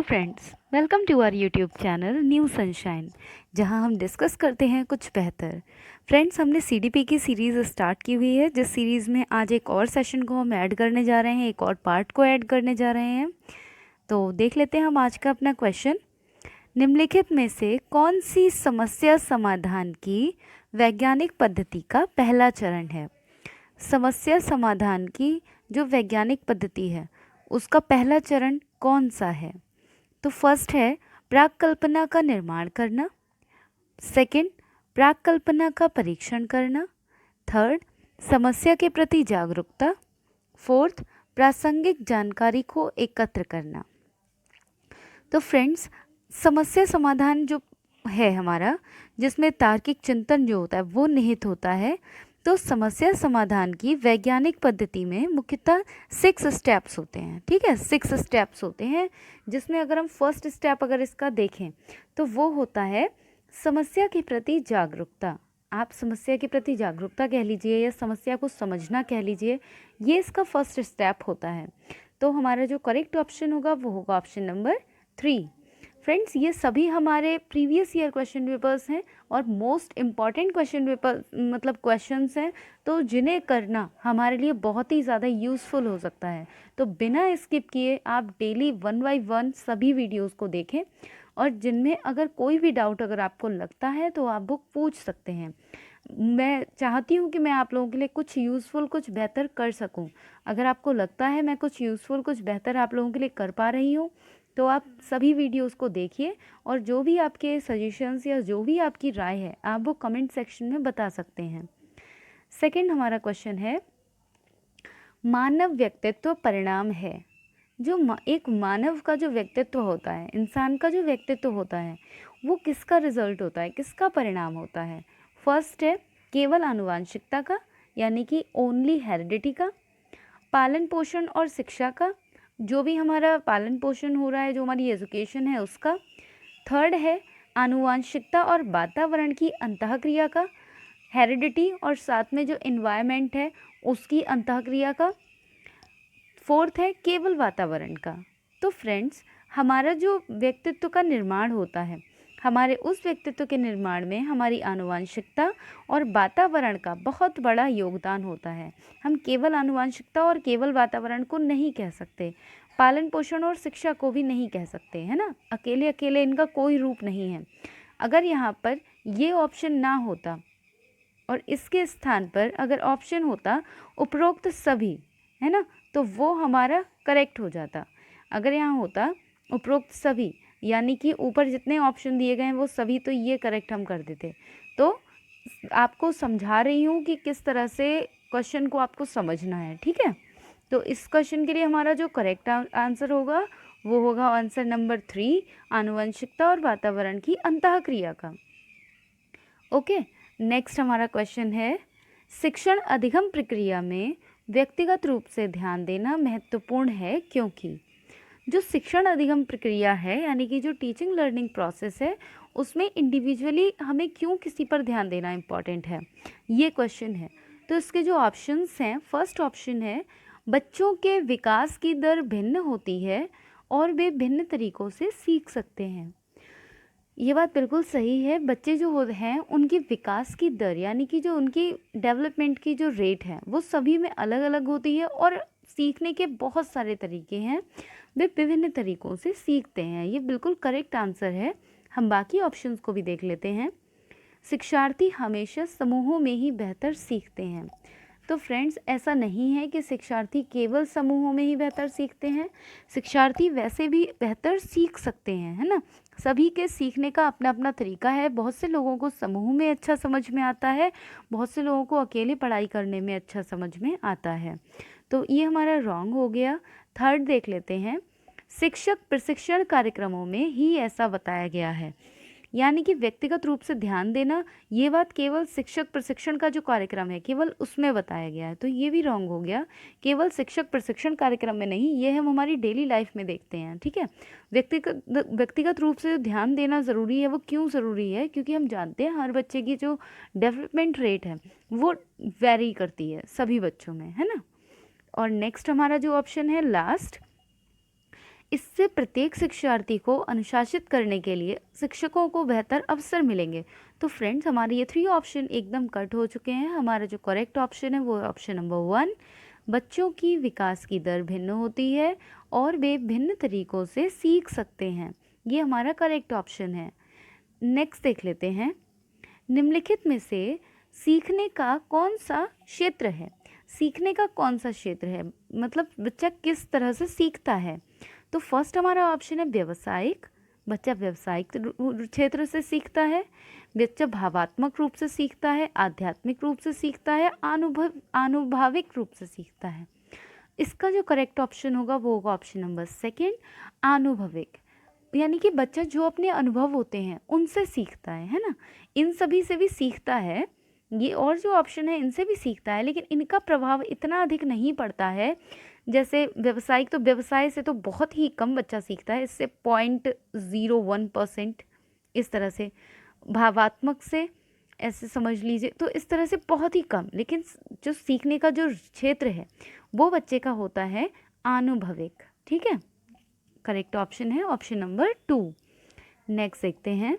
Hello friends, welcome to our YouTube channel New Sunshine, जहां हम discuss करते हैं कुछ बेहतर। फ्रेंड्स, हमने सीडीपी की सीरीज़ स्टार्ट की हुई है, जिस सीरीज़ में आज एक और सेशन को हम ऐड करने जा रहे हैं, एक और पार्ट को ऐड करने जा रहे हैं। तो देख लेते हैं हम आज का अपना क्वेश्चन। निम्नलिखित में से कौन सी समस्या समाधान की वैज्ञानिक पद्धति का पहला चरण है? समस्या समाधान की जो वैज्ञानिक पद्धति है उसका पहला चरण कौन सा है? तो फर्स्ट है प्राक कल्पना का निर्माण करना, सेकंड प्राक कल्पना का परीक्षण करना, थर्ड समस्या के प्रति जागरूकता, फोर्थ प्रासंगिक जानकारी को एकत्र करना। तो फ्रेंड्स, समस्या समाधान जो है हमारा, जिसमें तार्किक चिंतन जो होता है वो निहित होता है, तो समस्या समाधान की वैज्ञानिक पद्धति में मुख्यतः 6 स्टेप्स होते हैं। ठीक है, 6 स्टेप्स होते हैं, जिसमें अगर हम फर्स्ट स्टेप अगर इसका देखें तो वो होता है समस्या के प्रति जागरूकता। आप समस्या के प्रति जागरूकता कह लीजिए या समस्या को समझना कह लीजिए, ये इसका फर्स्ट स्टेप होता है। तो हमारा जो करेक्ट ऑप्शन होगा वो होगा ऑप्शन नंबर 3। फ्रेंड्स, ये सभी हमारे प्रीवियस ईयर क्वेश्चन पेपर्स हैं और मोस्ट इम्पॉर्टेंट क्वेश्चन पेपर मतलब क्वेश्चंस हैं, तो जिन्हें करना हमारे लिए बहुत ही ज़्यादा यूज़फुल हो सकता है। तो बिना स्किप किए आप डेली 1 बाय 1 सभी वीडियोस को देखें, और जिनमें अगर कोई भी डाउट अगर आपको लगता है तो आप वो पूछ सकते हैं। मैं चाहती हूँ कि मैं आप लोगों के लिए कुछ यूज़फुल, कुछ बेहतर कर सकूँ। अगर आपको लगता है मैं कुछ यूज़फुल, कुछ बेहतर आप लोगों के लिए कर पा रही हूँ, तो आप सभी वीडियोस को देखिए, और जो भी आपके सजेशंस या जो भी आपकी राय है आप वो कमेंट सेक्शन में बता सकते हैं। सेकंड हमारा क्वेश्चन है, मानव व्यक्तित्व परिणाम है। जो एक मानव का जो व्यक्तित्व होता है, इंसान का जो व्यक्तित्व होता है, वो किसका रिजल्ट होता है, किसका परिणाम होता है? फर्स्ट है केवल आनुवांशिकता का, यानी कि ओनली हेरिडिटी का, पालन पोषण और शिक्षा का, जो भी हमारा पालन पोषण हो रहा है, जो हमारी एजुकेशन है उसका। थर्ड है आनुवांशिकता और वातावरण की अंतःक्रिया का, हेरिडिटी और साथ में जो इन्वायरमेंट है उसकी अंतःक्रिया का। फोर्थ है केवल वातावरण का। तो फ्रेंड्स, हमारा जो व्यक्तित्व का निर्माण होता है, हमारे उस व्यक्तित्व के निर्माण में हमारी आनुवांशिकता और वातावरण का बहुत बड़ा योगदान होता है। हम केवल आनुवांशिकता और केवल वातावरण को नहीं कह सकते, पालन पोषण और शिक्षा को भी नहीं कह सकते, है ना। अकेले अकेले इनका कोई रूप नहीं है। अगर यहाँ पर ये ऑप्शन ना होता और इसके स्थान पर अगर ऑप्शन होता उपरोक्त सभी, है ना, तो वो हमारा करेक्ट हो जाता। अगर यहाँ होता उपरोक्त सभी, यानी कि ऊपर जितने ऑप्शन दिए गए हैं वो सभी, तो ये करेक्ट हम कर देते। तो आपको समझा रही हूँ कि किस तरह से क्वेश्चन को आपको समझना है। ठीक है, तो इस क्वेश्चन के लिए हमारा जो करेक्ट आंसर होगा वो होगा आंसर नंबर 3, आनुवंशिकता और वातावरण की अंतःक्रिया का। ओके, नेक्स्ट हमारा क्वेश्चन है, शिक्षण अधिगम प्रक्रिया में व्यक्तिगत रूप से ध्यान देना महत्वपूर्ण है क्योंकि। जो शिक्षण अधिगम प्रक्रिया है, यानी कि जो टीचिंग लर्निंग प्रोसेस है, उसमें इंडिविजुअली हमें क्यों किसी पर ध्यान देना इम्पॉर्टेंट है, ये क्वेश्चन है। तो इसके जो ऑप्शंस हैं, फर्स्ट ऑप्शन है बच्चों के विकास की दर भिन्न होती है और वे भिन्न तरीकों से सीख सकते हैं। ये बात बिल्कुल सही है। बच्चे जो हो हैं उनकी विकास की दर, यानी कि जो उनकी डेवलपमेंट की जो रेट है वो सभी में अलग अलग होती है, और सीखने के बहुत सारे तरीके हैं, वे विभिन्न तरीकों से सीखते हैं। ये बिल्कुल करेक्ट आंसर है। हम बाकी ऑप्शंस को भी देख लेते हैं। शिक्षार्थी हमेशा समूहों में ही बेहतर सीखते हैं। तो फ्रेंड्स, ऐसा नहीं है कि शिक्षार्थी केवल समूहों में ही बेहतर सीखते हैं। शिक्षार्थी वैसे भी बेहतर सीख सकते हैं, है ना। सभी के सीखने का अपना अपना तरीका है। बहुत से लोगों को समूह में अच्छा समझ में आता है, बहुत से लोगों को अकेले पढ़ाई करने में अच्छा समझ में आता है। तो ये हमारा रॉन्ग हो गया। थर्ड देख लेते हैं, शिक्षक प्रशिक्षण कार्यक्रमों में ही ऐसा बताया गया है, यानी कि व्यक्तिगत रूप से ध्यान देना, ये बात केवल शिक्षक प्रशिक्षण का जो कार्यक्रम है केवल उसमें बताया गया है। तो ये भी रॉन्ग हो गया। केवल शिक्षक प्रशिक्षण कार्यक्रम में नहीं, ये हम हमारी डेली लाइफ में देखते हैं। ठीक है, व्यक्तिगत रूप से ध्यान देना ज़रूरी है। वो क्यों ज़रूरी है? क्योंकि हम जानते हैं हर बच्चे की जो डेवलपमेंट रेट है वो वेरी करती है सभी बच्चों में, है ना। और नेक्स्ट हमारा जो ऑप्शन है लास्ट, इससे प्रत्येक शिक्षार्थी को अनुशासित करने के लिए शिक्षकों को बेहतर अवसर मिलेंगे। तो फ्रेंड्स, हमारे ये 3 ऑप्शन एकदम कट हो चुके हैं। हमारा जो करेक्ट ऑप्शन है वो है ऑप्शन नंबर 1, बच्चों की विकास की दर भिन्न होती है और वे भिन्न तरीकों से सीख सकते हैं। ये हमारा करेक्ट ऑप्शन है। नेक्स्ट देख लेते हैं, निम्नलिखित में से सीखने का कौन सा क्षेत्र है? सीखने का कौन सा क्षेत्र है, मतलब बच्चा किस तरह से सीखता है? तो फर्स्ट हमारा ऑप्शन है व्यवसायिक, बच्चा व्यवसायिक क्षेत्र से सीखता है, बच्चा भावात्मक रूप से सीखता है, आध्यात्मिक रूप से सीखता है, आनुभाविक रूप से सीखता है। इसका जो करेक्ट ऑप्शन होगा वो होगा ऑप्शन नंबर 2, आनुभविक, यानी कि बच्चा जो अपने अनुभव होते हैं उनसे सीखता है ना। इन सभी से भी सीखता है, ये और जो ऑप्शन है इनसे भी सीखता है, लेकिन इनका प्रभाव इतना अधिक नहीं पड़ता है। जैसे व्यवसायिक, तो व्यवसाय से तो बहुत ही कम बच्चा सीखता है, इससे 0.01% इस तरह से। भावात्मक से ऐसे समझ लीजिए, तो इस तरह से बहुत ही कम। लेकिन जो सीखने का जो क्षेत्र है वो बच्चे का होता है आनुभविक। ठीक है, करेक्ट ऑप्शन है ऑप्शन नंबर 2। नेक्स्ट देखते हैं,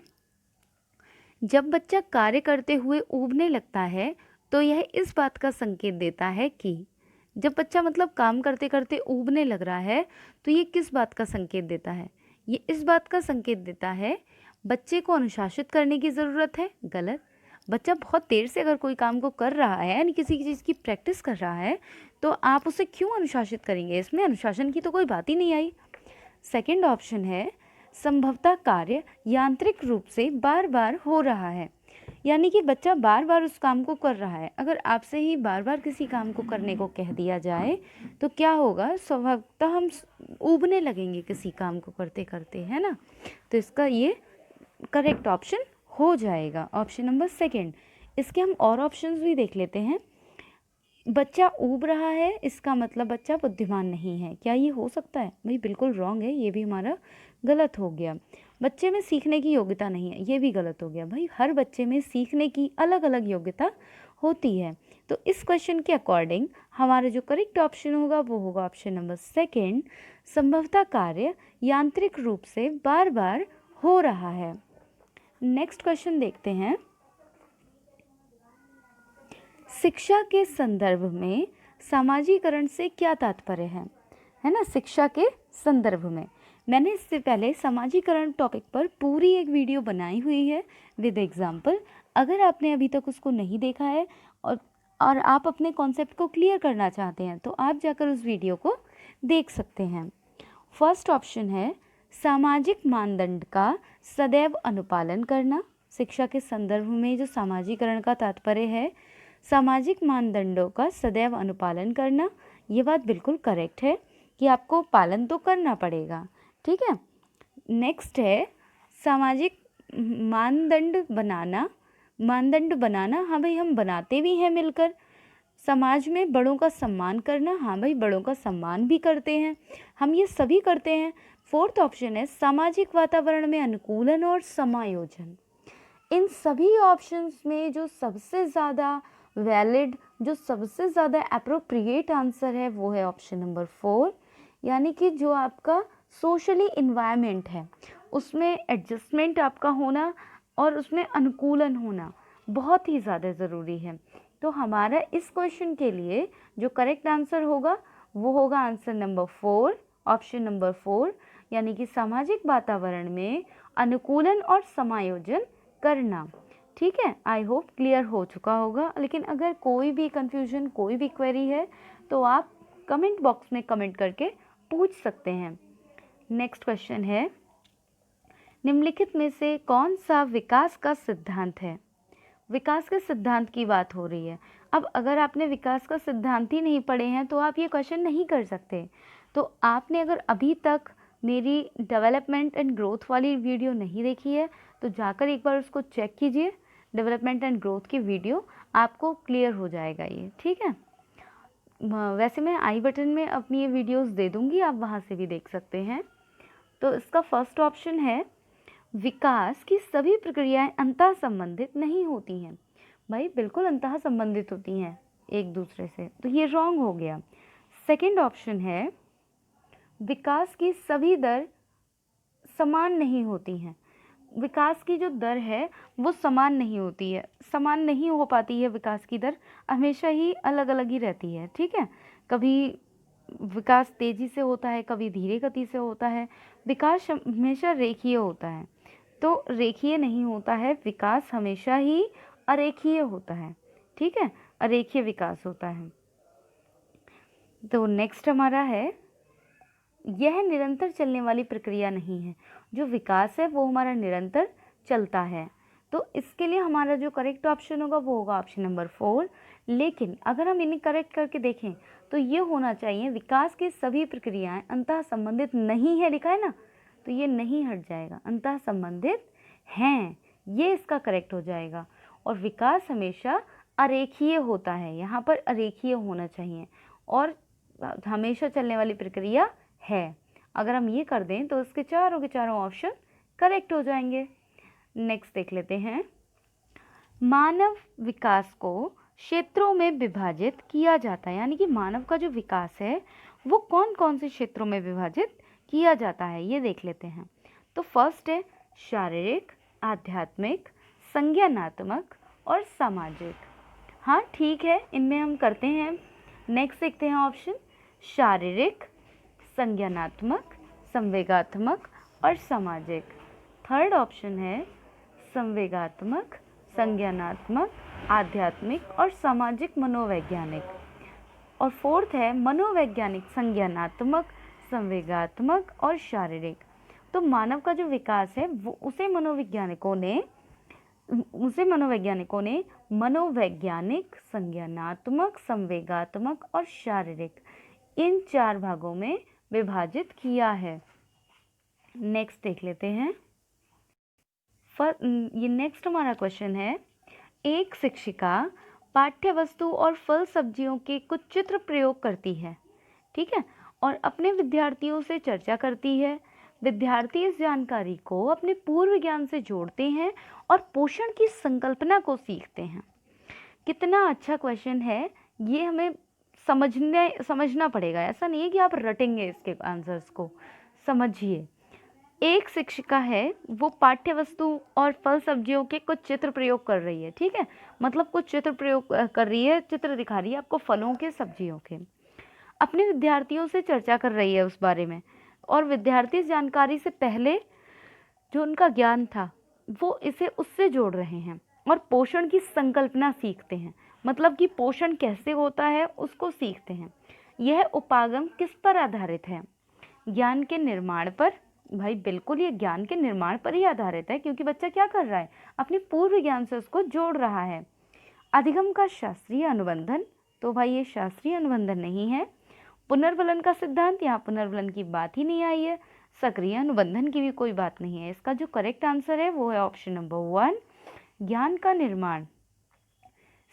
जब बच्चा कार्य करते हुए ऊबने लगता है तो यह इस बात का संकेत देता है कि, जब बच्चा मतलब काम करते करते ऊबने लग रहा है तो ये किस बात का संकेत देता है? ये इस बात का संकेत देता है बच्चे को अनुशासित करने की ज़रूरत है। गलत। बच्चा बहुत देर से अगर कोई काम को कर रहा है, यानी किसी चीज़ की प्रैक्टिस कर रहा है, तो आप उसे क्यों अनुशासित करेंगे? इसमें अनुशासन की तो कोई बात ही नहीं आई। सेकंड ऑप्शन है संभवतः कार्य यांत्रिक रूप से बार बार हो रहा है, यानी कि बच्चा बार बार उस काम को कर रहा है। अगर आपसे ही बार बार किसी काम को करने को कह दिया जाए तो क्या होगा? स्वभावतः हम ऊबने लगेंगे किसी काम को करते करते, है ना। तो इसका ये करेक्ट ऑप्शन हो जाएगा ऑप्शन नंबर 2। इसके हम और ऑप्शंस भी देख लेते हैं। बच्चा ऊब रहा है, इसका मतलब बच्चा बुद्धिमान नहीं है। क्या ये हो सकता है? भाई बिल्कुल रॉन्ग है, ये भी हमारा गलत हो गया। बच्चे में सीखने की योग्यता नहीं है, ये भी गलत हो गया। भाई हर बच्चे में सीखने की अलग अलग योग्यता होती है। तो इस क्वेश्चन के अकॉर्डिंग हमारा जो करेक्ट ऑप्शन होगा वो होगा ऑप्शन नंबर 2, संभवतः कार्य यांत्रिक रूप से बार बार हो रहा है। नेक्स्ट क्वेश्चन देखते हैं, शिक्षा के संदर्भ में सामाजिकरण से क्या तात्पर्य है ना। शिक्षा के संदर्भ में मैंने इससे पहले सामाजिकरण टॉपिक पर पूरी एक वीडियो बनाई हुई है विद एग्जाम्पल। अगर आपने अभी तक उसको नहीं देखा है और आप अपने कॉन्सेप्ट को क्लियर करना चाहते हैं तो आप जाकर उस वीडियो को देख सकते हैं। फर्स्ट ऑप्शन है सामाजिक मानदंड का सदैव अनुपालन करना। शिक्षा के संदर्भ में जो सामाजिकरण का तात्पर्य है सामाजिक मानदंडों का सदैव अनुपालन करना, ये बात बिल्कुल करेक्ट है कि आपको पालन तो करना पड़ेगा। ठीक है। नेक्स्ट है सामाजिक मानदंड बनाना। हाँ भाई, हम बनाते भी हैं मिलकर। समाज में बड़ों का सम्मान करना, हाँ भाई बड़ों का सम्मान भी करते हैं, हम ये सभी करते हैं। फोर्थ ऑप्शन है सामाजिक वातावरण में अनुकूलन और समायोजन। इन सभी ऑप्शंस में जो सबसे ज़्यादा वैलिड, जो सबसे ज़्यादा अप्रोप्रिएट आंसर है वो है ऑप्शन नंबर 4, यानी कि जो आपका सोशली इन्वायरमेंट है उसमें एडजस्टमेंट आपका होना और उसमें अनुकूलन होना बहुत ही ज़्यादा ज़रूरी है। तो हमारा इस क्वेश्चन के लिए जो करेक्ट आंसर होगा वो होगा आंसर नंबर 4, ऑप्शन नंबर 4, यानी कि सामाजिक वातावरण में अनुकूलन और समायोजन करना। ठीक है, आई होप क्लियर हो चुका होगा। लेकिन अगर कोई भी कन्फ्यूजन, कोई भी क्वेरी है तो आप कमेंट बॉक्स में कमेंट करके पूछ सकते हैं। नेक्स्ट क्वेश्चन है, निम्नलिखित में से कौन सा विकास का सिद्धांत है? विकास के सिद्धांत की बात हो रही है। अब अगर आपने विकास का सिद्धांत ही नहीं पढ़े हैं तो आप ये क्वेश्चन नहीं कर सकते। तो आपने अगर अभी तक मेरी डेवलपमेंट एंड ग्रोथ वाली वीडियो नहीं देखी है तो जाकर एक बार उसको चेक कीजिए। डेवलपमेंट एंड ग्रोथ की वीडियो आपको क्लियर हो जाएगा ये। ठीक है, वैसे मैं आई बटन में अपनी ये वीडियोस दे दूँगी, आप वहाँ से भी देख सकते हैं। तो इसका फर्स्ट ऑप्शन है विकास की सभी प्रक्रियाएं अंतः संबंधित नहीं होती हैं। भाई बिल्कुल अंतः संबंधित होती हैं एक दूसरे से, तो ये रॉन्ग हो गया। सेकंड ऑप्शन है विकास की सभी दर समान नहीं होती हैं। विकास की जो दर है वो समान नहीं होती है, समान नहीं हो पाती है। विकास की दर हमेशा ही अलग अलग ही रहती है, ठीक है। कभी विकास तेजी से होता है, कभी धीरे गति से होता है। विकास हमेशा रेखीय होता है, तो रेखीय नहीं होता है विकास, हमेशा ही अरेखीय होता है, ठीक है। अरेखीय विकास होता है। तो नेक्स्ट हमारा है, यह निरंतर चलने वाली प्रक्रिया नहीं है। जो विकास है वो हमारा निरंतर चलता है, तो इसके लिए हमारा जो करेक्ट ऑप्शन होगा वो होगा ऑप्शन नंबर 4। लेकिन अगर हम इन्हें करेक्ट करके देखें तो ये होना चाहिए, विकास की सभी प्रक्रियाएं अंतः संबंधित नहीं है, लिखा है ना, तो ये नहीं हट जाएगा, अंतः संबंधित हैं, ये इसका करेक्ट हो जाएगा। और विकास हमेशा अरेखीय होता है, यहाँ पर अरेखीय होना चाहिए, और हमेशा चलने वाली प्रक्रिया है। अगर हम ये कर दें तो इसके चारों के चारों ऑप्शन करेक्ट हो जाएंगे। नेक्स्ट देख लेते हैं, मानव विकास को क्षेत्रों में विभाजित किया जाता है, यानी कि मानव का जो विकास है वो कौन कौन से क्षेत्रों में विभाजित किया जाता है, ये देख लेते हैं। तो फर्स्ट है शारीरिक, आध्यात्मिक, संज्ञानात्मक और सामाजिक। हाँ ठीक है, इनमें हम करते हैं। नेक्स्ट देखते हैं ऑप्शन, शारीरिक, संज्ञानात्मक, संवेगात्मक और सामाजिक। थर्ड ऑप्शन है संवेगात्मक, संज्ञानात्मक, आध्यात्मिक और सामाजिक मनोवैज्ञानिक। और फोर्थ है मनोवैज्ञानिक, संज्ञानात्मक, संवेगात्मक और शारीरिक। तो मानव का जो विकास है वो उसे मनोवैज्ञानिकों ने मनोवैज्ञानिक, संज्ञानात्मक, संवेगात्मक और शारीरिक, इन 4 भागों में विभाजित किया है। नेक्स्ट देख लेते हैं। ये नेक्स्ट हमारा क्वेश्चन है, एक शिक्षिका पाठ्य वस्तु और फल सब्जियों के कुछ चित्र प्रयोग करती है, ठीक है, और अपने विद्यार्थियों से चर्चा करती है। विद्यार्थी इस जानकारी को अपने पूर्व ज्ञान से जोड़ते हैं और पोषण की संकल्पना को सीखते हैं। कितना अच्छा क्वेश्चन है, ये हमें समझना पड़ेगा, ऐसा नहीं है कि आप रटेंगे इसके आंसर्स को, समझिए। एक शिक्षिका है वो पाठ्य वस्तु और फल सब्जियों के कुछ चित्र प्रयोग कर रही है, ठीक है, मतलब कुछ चित्र प्रयोग कर रही है, चित्र दिखा रही है आपको फलों के, सब्जियों के, अपने विद्यार्थियों से चर्चा कर रही है उस बारे में। और विद्यार्थी इस जानकारी से पहले जो उनका ज्ञान था वो इसे उससे जोड़ रहे हैं और पोषण की संकल्पना सीखते हैं, मतलब कि पोषण कैसे होता है उसको सीखते हैं। यह उपागम किस पर आधारित है? ज्ञान के निर्माण पर। भाई बिल्कुल ये ज्ञान के निर्माण पर ही आधारित है, क्योंकि बच्चा क्या कर रहा है, अपने पूर्व ज्ञान से उसको जोड़ रहा है। अधिगम का शास्त्रीय अनुबंधन, तो भाई ये शास्त्रीय अनुबंधन नहीं है। पुनर्वलन का सिद्धांत, यहाँ पुनर्वलन की बात ही नहीं आई है। सक्रिय अनुबंधन की भी कोई बात नहीं है। इसका जो करेक्ट आंसर है वो है ऑप्शन नंबर 1, ज्ञान का निर्माण।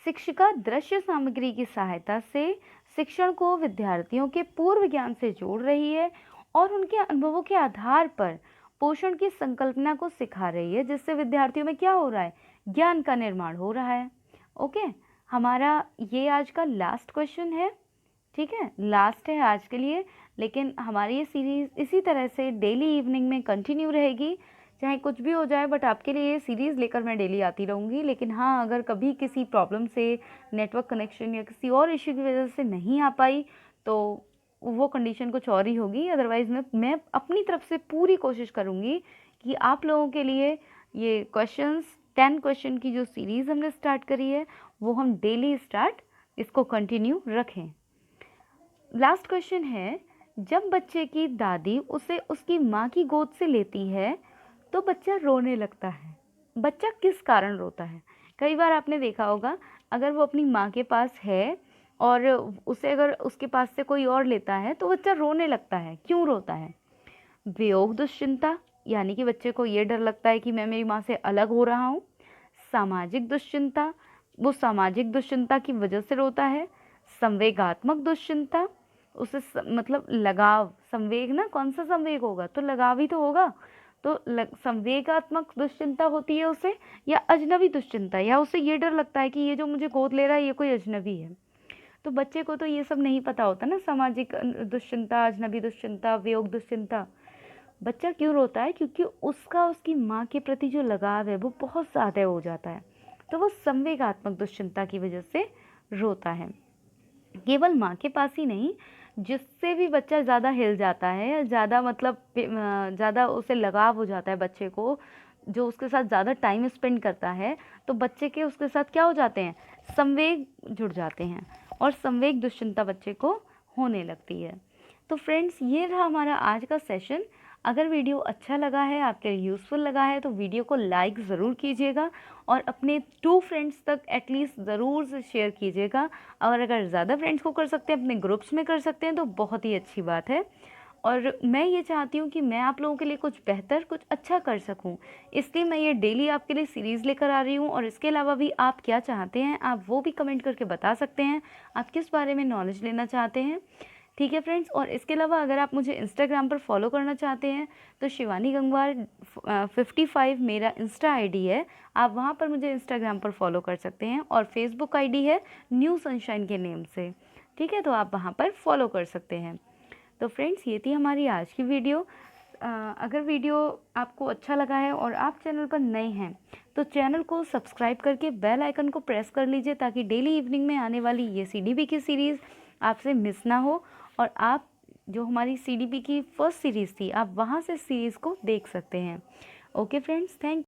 शिक्षिका दृश्य सामग्री की सहायता से शिक्षण को विद्यार्थियों के पूर्व ज्ञान से जोड़ रही है और उनके अनुभवों के आधार पर पोषण की संकल्पना को सिखा रही है, जिससे विद्यार्थियों में क्या हो रहा है, ज्ञान का निर्माण हो रहा है। ओके, हमारा ये आज का लास्ट क्वेश्चन है, ठीक है, लास्ट है आज के लिए। लेकिन हमारी ये सीरीज़ इसी तरह से डेली इवनिंग में कंटिन्यू रहेगी, चाहे कुछ भी हो जाए, बट आपके लिए ये सीरीज़ लेकर मैं डेली आती रहूँगी। लेकिन हाँ, अगर कभी किसी प्रॉब्लम से, नेटवर्क कनेक्शन या किसी और इश्यू की वजह से नहीं आ पाई तो वो कंडीशन कुछ और ही होगी। अदरवाइज़ मैं अपनी तरफ से पूरी कोशिश करूँगी कि आप लोगों के लिए ये क्वेश्चंस 10 क्वेश्चन की जो सीरीज़ हमने स्टार्ट करी है वो हम डेली इसको कंटिन्यू रखें। लास्ट क्वेश्चन है, जब बच्चे की दादी उसे उसकी माँ की गोद से लेती है तो बच्चा रोने लगता है। बच्चा किस कारण रोता है? कई बार आपने देखा होगा, अगर वो अपनी माँ के पास है और उसे अगर उसके पास से कोई और लेता है तो बच्चा रोने लगता है। क्यों रोता है? वियोग दुश्चिंता, यानी कि बच्चे को ये डर लगता है कि मैं मेरी माँ से अलग हो रहा हूँ। सामाजिक दुश्चिंता, वो सामाजिक दुश्चिंता की वजह से रोता है। संवेगात्मक दुश्चिंता, उसे मतलब लगाव, संवेग ना, कौन सा संवेग होगा, तो लगाव ही तो होगा। तो संवेगात्मक दुश्चिंता होती है उसे, या अजनबी दुश्चिंता, या उसे ये डर लगता है कि ये जो मुझे गोद ले रहा है ये कोई अजनबी है। तो बच्चे को तो ये सब नहीं पता होता ना, सामाजिक दुश्चिंता, अजनबी दुश्चिंता, वियोग दुश्चिंता। बच्चा क्यों रोता है? क्योंकि उसका उसकी माँ के प्रति जो लगाव है वो बहुत ज़्यादा हो जाता है, तो वो संवेगात्मक दुश्चिंता की वजह से रोता है। केवल माँ के पास ही नहीं, जिससे भी बच्चा ज़्यादा हिल जाता है या ज़्यादा मतलब ज़्यादा उसे लगाव हो जाता है बच्चे को, जो उसके साथ ज़्यादा टाइम स्पेंड करता है, तो बच्चे के उसके साथ क्या हो जाते हैं, संवेग जुड़ जाते हैं और संवेग दुश्चिंता बच्चे को होने लगती है। तो फ्रेंड्स, ये रहा हमारा आज का सेशन। अगर वीडियो अच्छा लगा है, आपके लिए यूज़फुल लगा है, तो वीडियो को लाइक ज़रूर कीजिएगा और अपने 2 फ्रेंड्स तक एटलीस्ट ज़रूर से शेयर कीजिएगा। और अगर ज़्यादा फ्रेंड्स को कर सकते हैं, अपने ग्रुप्स में कर सकते हैं, तो बहुत ही अच्छी बात है। और मैं ये चाहती हूँ कि मैं आप लोगों के लिए कुछ बेहतर, कुछ अच्छा कर सकूँ, इसलिए मैं ये डेली आपके लिए सीरीज़ लेकर आ रही हूँ। और इसके अलावा भी आप क्या चाहते हैं, आप वो भी कमेंट करके बता सकते हैं, आप किस बारे में नॉलेज लेना चाहते हैं। ठीक है फ्रेंड्स, और इसके अलावा अगर आप मुझे इंस्टाग्राम पर फॉलो करना चाहते हैं, तो शिवानी गंगवार 55 मेरा इंस्टा आईडी है, आप वहाँ पर मुझे इंस्टाग्राम पर फॉलो कर सकते हैं। और फेसबुक आईडी है न्यू सनशाइन के नेम से, ठीक है, तो आप वहाँ पर फॉलो कर सकते हैं। तो फ्रेंड्स, ये थी हमारी आज की वीडियो। अगर वीडियो आपको अच्छा लगा है और आप चैनल पर नए हैं, तो चैनल को सब्सक्राइब करके बेल आइकन को प्रेस कर लीजिए, ताकि डेली इवनिंग में आने वाली ये सीडीपी की सीरीज़ आपसे मिस ना हो और आप जो हमारी सीडीपी की फर्स्ट सीरीज़ थी, आप वहाँ से सीरीज़ को देख सकते हैं। Okay friends, thank